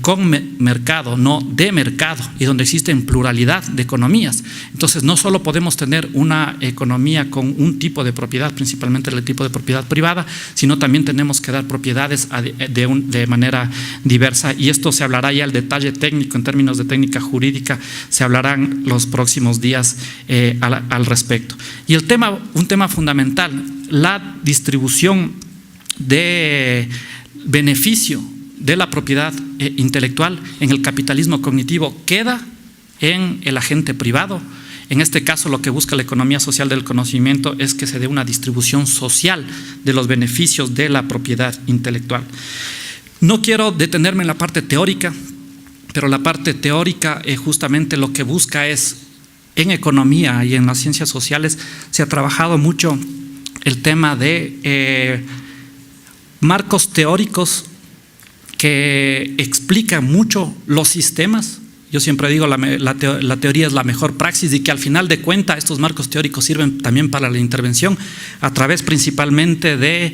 con mercado, no de mercado, y donde existen pluralidad de economías. Entonces, no solo podemos tener una economía con un tipo de propiedad, principalmente el tipo de propiedad privada, sino también tenemos que dar propiedades de manera diversa, y esto se hablará ya al detalle técnico, en términos de técnica jurídica, se hablarán los próximos días al respecto. Y un tema fundamental, la distribución de beneficio de la propiedad intelectual en el capitalismo cognitivo queda en el agente privado. En este caso, lo que busca la economía social del conocimiento es que se dé una distribución social de los beneficios de la propiedad intelectual. No quiero detenerme en la parte teórica, pero la parte teórica justamente lo que busca es, en economía y en las ciencias sociales se ha trabajado mucho el tema de marcos teóricos que explican mucho los sistemas. Yo siempre digo la teoría es la mejor praxis, y que al final de cuentas estos marcos teóricos sirven también para la intervención a través principalmente de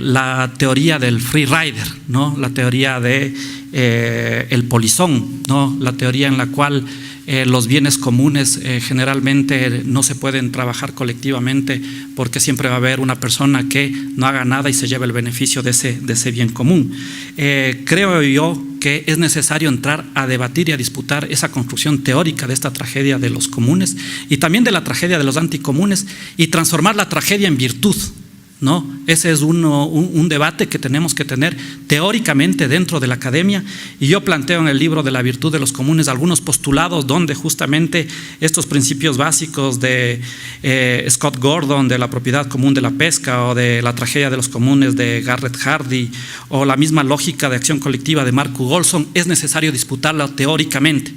la teoría del free rider, ¿no? La teoría de el polizón, ¿no? La teoría en la cual los bienes comunes generalmente no se pueden trabajar colectivamente, porque siempre va a haber una persona que no haga nada y se lleve el beneficio de ese bien común. Creo yo que es necesario entrar a debatir y a disputar esa construcción teórica de esta tragedia de los comunes y también de la tragedia de los anticomunes, y transformar la tragedia en virtud, ¿no? Ese es un debate que tenemos que tener teóricamente dentro de la academia, y yo planteo en el libro de la virtud de los comunes algunos postulados donde justamente estos principios básicos de Scott Gordon, de la propiedad común de la pesca, o de la tragedia de los comunes de Garrett Hardy, o la misma lógica de acción colectiva de Mark Golson, es necesario disputarla teóricamente.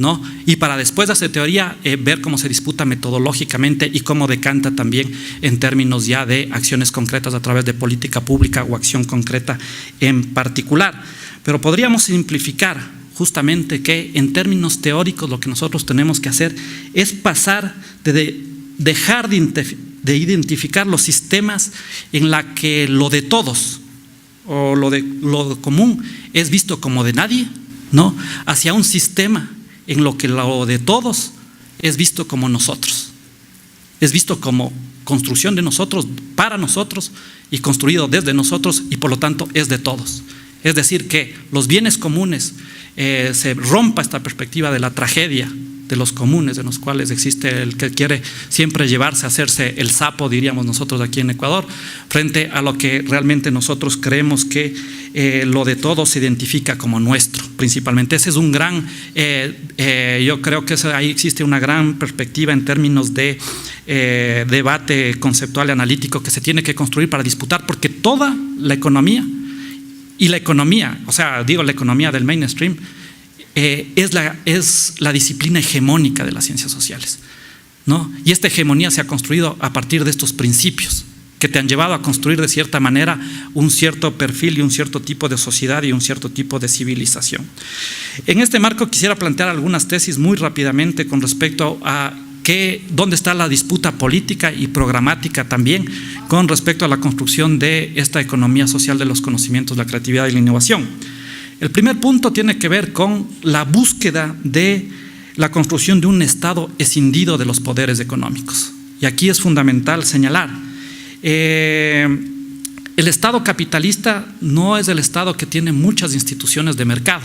¿no? Y para después de esa teoría ver cómo se disputa metodológicamente y cómo decanta también en términos ya de acciones concretas a través de política pública o acción concreta en particular. Pero podríamos simplificar justamente que en términos teóricos lo que nosotros tenemos que hacer es pasar de dejar de identificar los sistemas en la que lo de todos o lo común es visto como de nadie, ¿no? Hacia un sistema en lo que lo de todos es visto como nosotros, es visto como construcción de nosotros, para nosotros y construido desde nosotros y por lo tanto es de todos. Es decir, que los bienes comunes, se rompa esta perspectiva de la tragedia de los comunes, en los cuales existe el que quiere siempre llevarse a hacerse el sapo, diríamos nosotros aquí en Ecuador, frente a lo que realmente nosotros creemos que lo de todo se identifica como nuestro, principalmente. Ese es un gran, yo creo que ahí existe una gran perspectiva en términos de debate conceptual y analítico que se tiene que construir para disputar, porque toda la economía, y la economía, o sea, digo la economía del mainstream, es la disciplina hegemónica de las ciencias sociales, ¿no? Y esta hegemonía se ha construido a partir de estos principios que te han llevado a construir de cierta manera un cierto perfil y un cierto tipo de sociedad y un cierto tipo de civilización. En este marco quisiera plantear algunas tesis muy rápidamente con respecto a dónde está la disputa política y programática también con respecto a la construcción de esta economía social de los conocimientos, la creatividad y la innovación. El primer punto tiene que ver con la búsqueda de la construcción de un Estado escindido de los poderes económicos. Y aquí es fundamental señalar, el Estado capitalista no es el Estado que tiene muchas instituciones de mercado,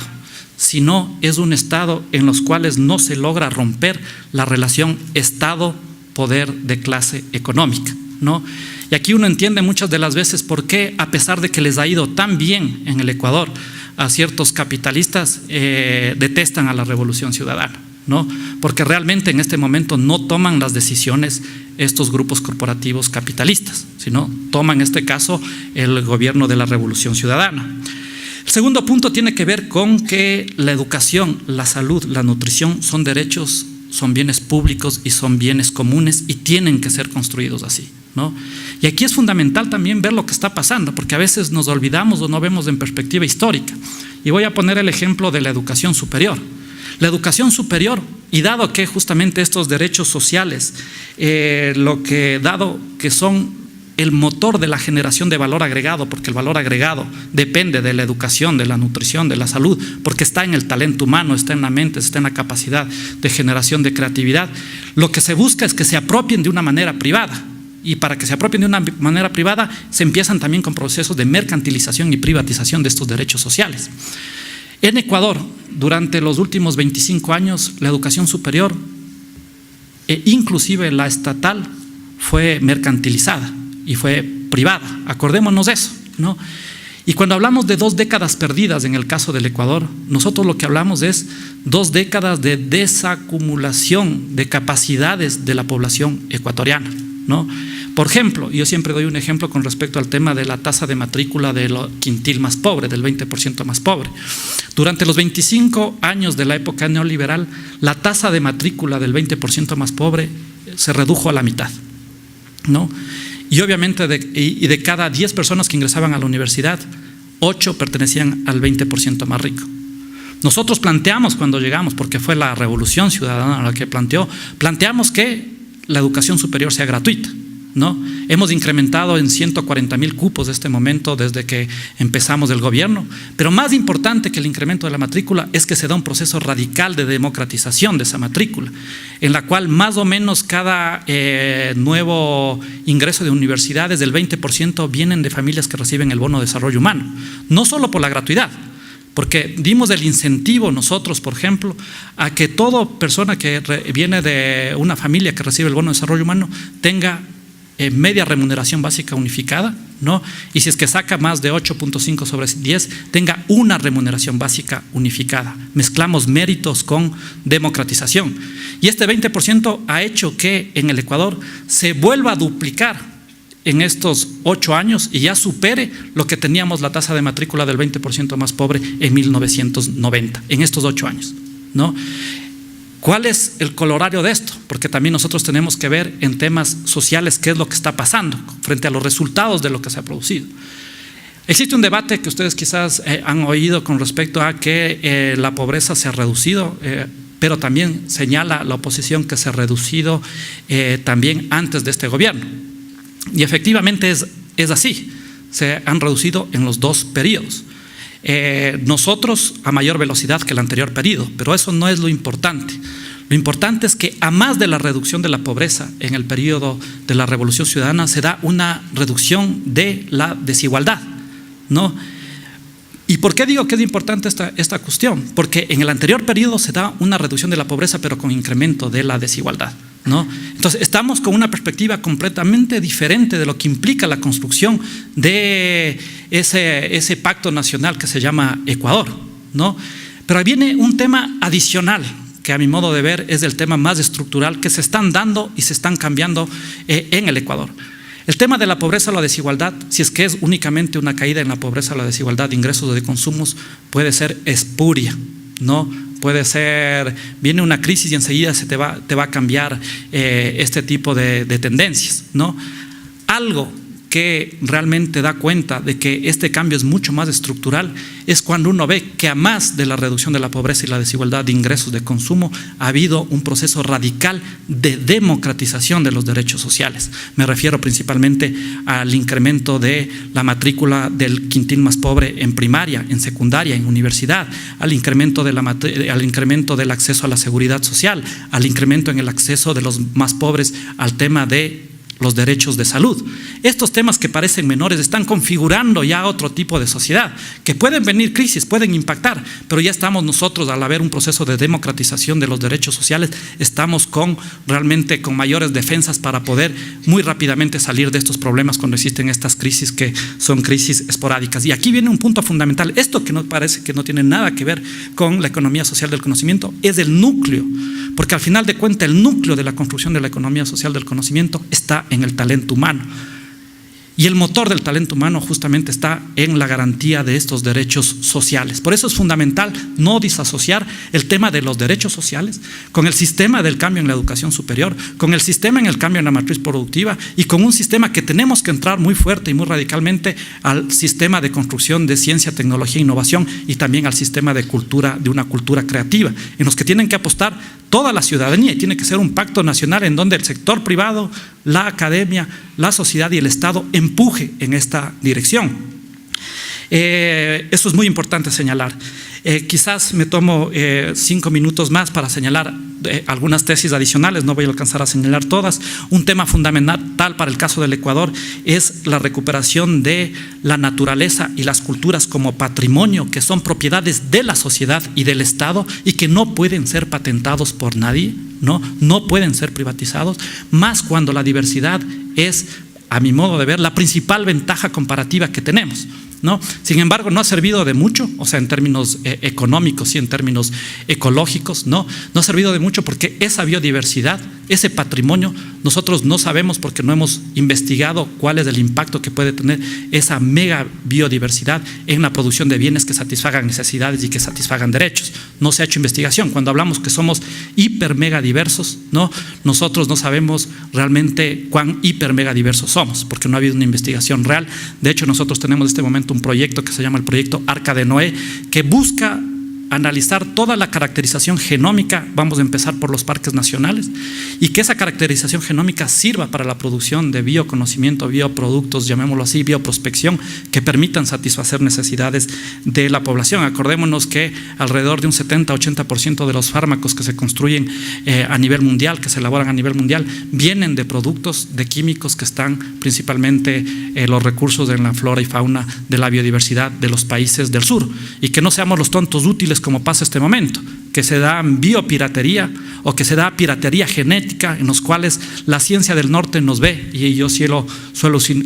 sino es un Estado en los cuales no se logra romper la relación Estado-poder de clase económica, ¿no? Y aquí uno entiende muchas de las veces por qué, a pesar de que les ha ido tan bien en el Ecuador, a ciertos capitalistas detestan a la revolución ciudadana, ¿no? Porque realmente en este momento no toman las decisiones estos grupos corporativos capitalistas, sino toma en este caso el gobierno de la revolución ciudadana. El segundo punto tiene que ver con que la educación, la salud, la nutrición son derechos, son bienes públicos y son bienes comunes y tienen que ser construidos así, ¿no? Y aquí es fundamental también ver lo que está pasando, porque a veces nos olvidamos o no vemos en perspectiva histórica. Y voy a poner el ejemplo de la educación superior. La educación superior, y dado que justamente estos derechos sociales, dado que son el motor de la generación de valor agregado, porque el valor agregado depende de la educación, de la nutrición, de la salud, porque está en el talento humano, está en la mente, está en la capacidad de generación de creatividad. Lo que se busca es que se apropien de una manera privada, y para que se apropien de una manera privada se empiezan también con procesos de mercantilización y privatización de estos derechos sociales. En Ecuador, durante los últimos 25 años, la educación superior, inclusive la estatal, fue mercantilizada y fue privada. Acordémonos de eso, ¿no? Y cuando hablamos de 2 décadas perdidas en el caso del Ecuador, nosotros lo que hablamos es 2 décadas de desacumulación de capacidades de la población ecuatoriana, ¿no? Por ejemplo, yo siempre doy un ejemplo con respecto al tema de la tasa de matrícula del quintil más pobre, del 20% más pobre. Durante los 25 años de la época neoliberal, la tasa de matrícula del 20% más pobre se redujo a la mitad, ¿no? Y obviamente de cada 10 personas que ingresaban a la universidad, 8 pertenecían al 20% más rico. Nosotros planteamos cuando llegamos, porque fue la revolución ciudadana la que planteamos que la educación superior sea gratuita, ¿no? Hemos incrementado en 140,000 cupos de este momento desde que empezamos el gobierno, pero más importante que el incremento de la matrícula es que se da un proceso radical de democratización de esa matrícula, en la cual más o menos cada nuevo ingreso de universidades del 20% vienen de familias que reciben el bono de desarrollo humano, no solo por la gratuidad, porque dimos el incentivo nosotros, por ejemplo, a que toda persona que viene de una familia que recibe el bono de desarrollo humano tenga media remuneración básica unificada, ¿no? Y si es que saca más de 8.5 sobre 10, tenga una remuneración básica unificada. Mezclamos méritos con democratización. Y este 20% ha hecho que en el Ecuador se vuelva a duplicar en estos 8 años y ya supere lo que teníamos la tasa de matrícula del 20% más pobre en 1990, en estos 8 años, ¿no? ¿Cuál es el colorario de esto? Porque también nosotros tenemos que ver en temas sociales qué es lo que está pasando frente a los resultados de lo que se ha producido. Existe un debate que ustedes quizás han oído con respecto a que la pobreza se ha reducido, pero también señala la oposición que se ha reducido también antes de este gobierno. Y efectivamente es así, se han reducido en los dos periodos. Nosotros a mayor velocidad que el anterior periodo, pero eso no es lo importante. Lo importante es que a más de la reducción de la pobreza en el periodo de la Revolución Ciudadana se da una reducción de la desigualdad, ¿no? ¿Y por qué digo que es importante esta cuestión? Porque en el anterior periodo se da una reducción de la pobreza pero con incremento de la desigualdad, ¿no? Entonces estamos con una perspectiva completamente diferente de lo que implica la construcción de ese pacto nacional que se llama Ecuador, ¿no? Pero ahí viene un tema adicional que a mi modo de ver es el tema más estructural que se están dando y se están cambiando en el Ecuador. El tema de la pobreza o la desigualdad, si es que es únicamente una caída en la pobreza o la desigualdad de ingresos o de consumos, puede ser espuria, ¿no? Puede ser, viene una crisis y enseguida te va a cambiar este tipo de tendencias, ¿no? Algo que realmente da cuenta de que este cambio es mucho más estructural es cuando uno ve que a más de la reducción de la pobreza y la desigualdad de ingresos de consumo ha habido un proceso radical de democratización de los derechos sociales. Me refiero principalmente al incremento de la matrícula del quintil más pobre en primaria, en secundaria, en universidad, al incremento del acceso a la seguridad social, al incremento en el acceso de los más pobres al tema de los derechos de salud. Estos temas que parecen menores están configurando ya otro tipo de sociedad, que pueden venir crisis, pueden impactar, pero ya estamos nosotros, al haber un proceso de democratización de los derechos sociales, estamos realmente con mayores defensas para poder muy rápidamente salir de estos problemas cuando existen estas crisis que son crisis esporádicas. Y aquí viene un punto fundamental, esto que no parece que no tiene nada que ver con la economía social del conocimiento, es el núcleo, porque al final de cuentas el núcleo de la construcción de la economía social del conocimiento está en el talento humano. Y el motor del talento humano justamente está en la garantía de estos derechos sociales. Por eso es fundamental no disasociar el tema de los derechos sociales con el sistema del cambio en la educación superior, con el sistema en el cambio en la matriz productiva y con un sistema que tenemos que entrar muy fuerte y muy radicalmente al sistema de construcción de ciencia, tecnología e innovación y también al sistema de cultura, de una cultura creativa, en los que tienen que apostar toda la ciudadanía y tiene que ser un pacto nacional en donde el sector privado, la academia, la sociedad y el Estado empuje en esta dirección. Eso es muy importante señalar. Quizás me tomo 5 minutos más para señalar algunas tesis adicionales, no voy a alcanzar a señalar todas. Un tema fundamental para el caso del Ecuador es la recuperación de la naturaleza y las culturas como patrimonio, que son propiedades de la sociedad y del Estado y que no pueden ser patentados por nadie, no pueden ser privatizados, más cuando la diversidad es, a mi modo de ver, la principal ventaja comparativa que tenemos, ¿no? Sin embargo, no ha servido de mucho, o sea, en términos económicos y en términos ecológicos, no ha servido de mucho porque esa biodiversidad, ese patrimonio, nosotros no sabemos porque no hemos investigado cuál es el impacto que puede tener esa mega biodiversidad en la producción de bienes que satisfagan necesidades y que satisfagan derechos. No se ha hecho investigación. Cuando hablamos que somos hiper mega diversos, nosotros no sabemos realmente cuán hiper mega diversos somos porque no ha habido una investigación real. De hecho, nosotros tenemos en este momento un proyecto que se llama el proyecto Arca de Noé, que busca analizar toda la caracterización genómica, vamos a empezar por los parques nacionales, y que esa caracterización genómica sirva para la producción de bioconocimiento, bioproductos, llamémoslo así, bioprospección, que permitan satisfacer necesidades de la población. Acordémonos que alrededor de un 70-80% de los fármacos que se construyen a nivel mundial, que se elaboran a nivel mundial, vienen de productos, de químicos que están principalmente los recursos en la flora y fauna de la biodiversidad de los países del sur, y que no seamos los tontos útiles como pasa este momento, que se da biopiratería o que se da piratería genética en los cuales la ciencia del norte nos ve, y yo suelo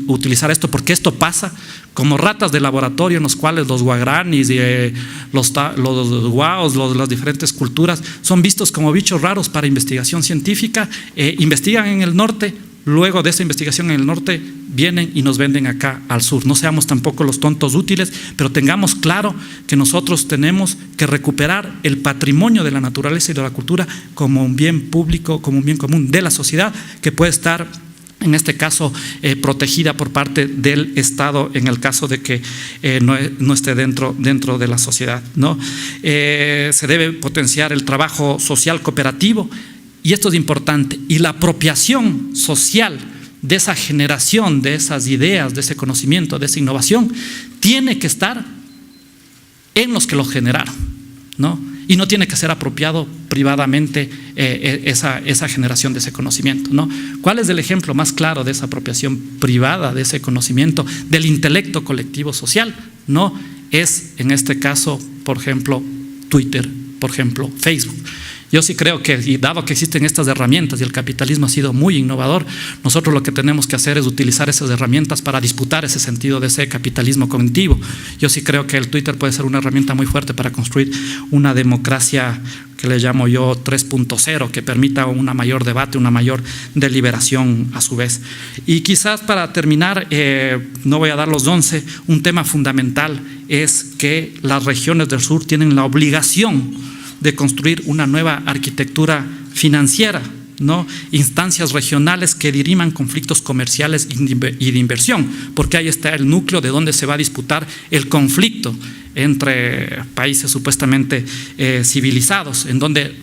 utilizar esto porque esto pasa como ratas de laboratorio en los cuales los guaraníes y los guaos, las diferentes culturas son vistos como bichos raros para investigación científica, investigan en el norte, luego de esa investigación en el norte, vienen y nos venden acá al sur. No seamos tampoco los tontos útiles, pero tengamos claro que nosotros tenemos que recuperar el patrimonio de la naturaleza y de la cultura como un bien público, como un bien común de la sociedad, que puede estar, en este caso, protegida por parte del Estado en el caso de que no esté dentro de la sociedad, ¿no? Se debe potenciar el trabajo social cooperativo, y esto es importante, y la apropiación social de esa generación, de esas ideas, de ese conocimiento, de esa innovación, tiene que estar en los que lo generaron, ¿no? Y no tiene que ser apropiado privadamente esa generación de ese conocimiento, ¿no? ¿Cuál es el ejemplo más claro de esa apropiación privada de ese conocimiento, del intelecto colectivo social? ¿No? Es, en este caso, por ejemplo, Twitter, por ejemplo, Facebook. Yo sí creo que, y dado que existen estas herramientas y el capitalismo ha sido muy innovador, nosotros lo que tenemos que hacer es utilizar esas herramientas para disputar ese sentido de ese capitalismo cognitivo. Yo sí creo que el Twitter puede ser una herramienta muy fuerte para construir una democracia que le llamo yo 3.0, que permita un mayor debate, una mayor deliberación a su vez. Y quizás para terminar, no voy a dar los 11, un tema fundamental es que las regiones del sur tienen la obligación de construir una nueva arquitectura financiera, ¿no? Instancias regionales que diriman conflictos comerciales y de inversión, porque ahí está el núcleo de donde se va a disputar el conflicto entre países supuestamente civilizados, en donde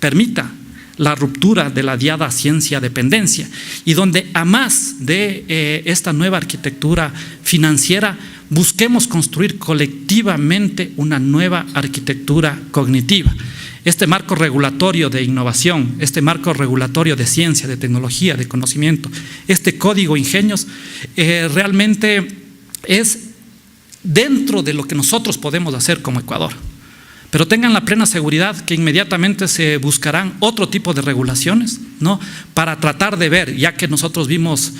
permita la ruptura de la diada ciencia-dependencia, y donde, a más de esta nueva arquitectura financiera, busquemos construir colectivamente una nueva arquitectura cognitiva. Este marco regulatorio de innovación, este marco regulatorio de ciencia, de tecnología, de conocimiento, este código ingenios, realmente es dentro de lo que nosotros podemos hacer como Ecuador. Pero tengan la plena seguridad que inmediatamente se buscarán otro tipo de regulaciones, ¿no? Para tratar de ver, ya que nosotros vimos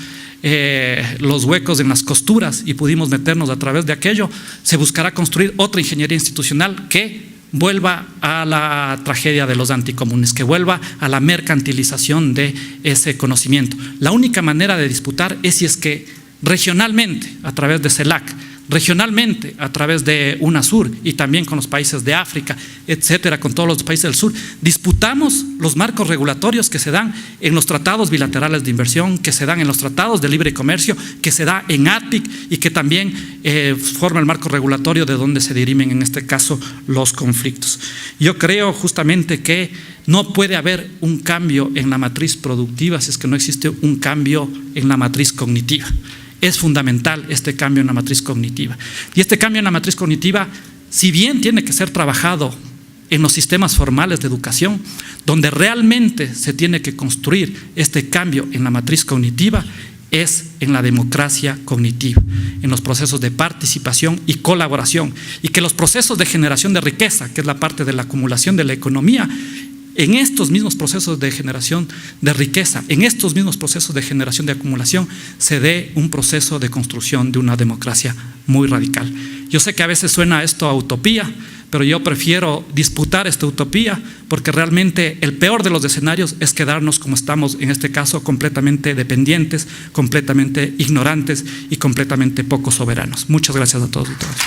los huecos en las costuras y pudimos meternos a través de aquello, se buscará construir otra ingeniería institucional que vuelva a la tragedia de los anticomunes, que vuelva a la mercantilización de ese conocimiento. La única manera de disputar es si es que regionalmente, a través de CELAC, regionalmente a través de UNASUR y también con los países de África, etcétera, con todos los países del sur, disputamos los marcos regulatorios que se dan en los tratados bilaterales de inversión, que se dan en los tratados de libre comercio, que se da en ATPIC y que también forma el marco regulatorio de donde se dirimen en este caso los conflictos. Yo creo justamente que no puede haber un cambio en la matriz productiva si es que no existe un cambio en la matriz cognitiva. Es fundamental este cambio en la matriz cognitiva. Y este cambio en la matriz cognitiva, si bien tiene que ser trabajado en los sistemas formales de educación, donde realmente se tiene que construir este cambio en la matriz cognitiva, es en la democracia cognitiva, en los procesos de participación y colaboración, y que los procesos de generación de riqueza, que es la parte de la acumulación de la economía, en estos mismos procesos de generación de riqueza, en estos mismos procesos de generación de acumulación, se dé un proceso de construcción de una democracia muy radical. Yo sé que a veces suena esto a utopía, pero yo prefiero disputar esta utopía, porque realmente el peor de los escenarios es quedarnos como estamos, en este caso completamente dependientes, completamente ignorantes y completamente poco soberanos. Muchas gracias a todos y todas.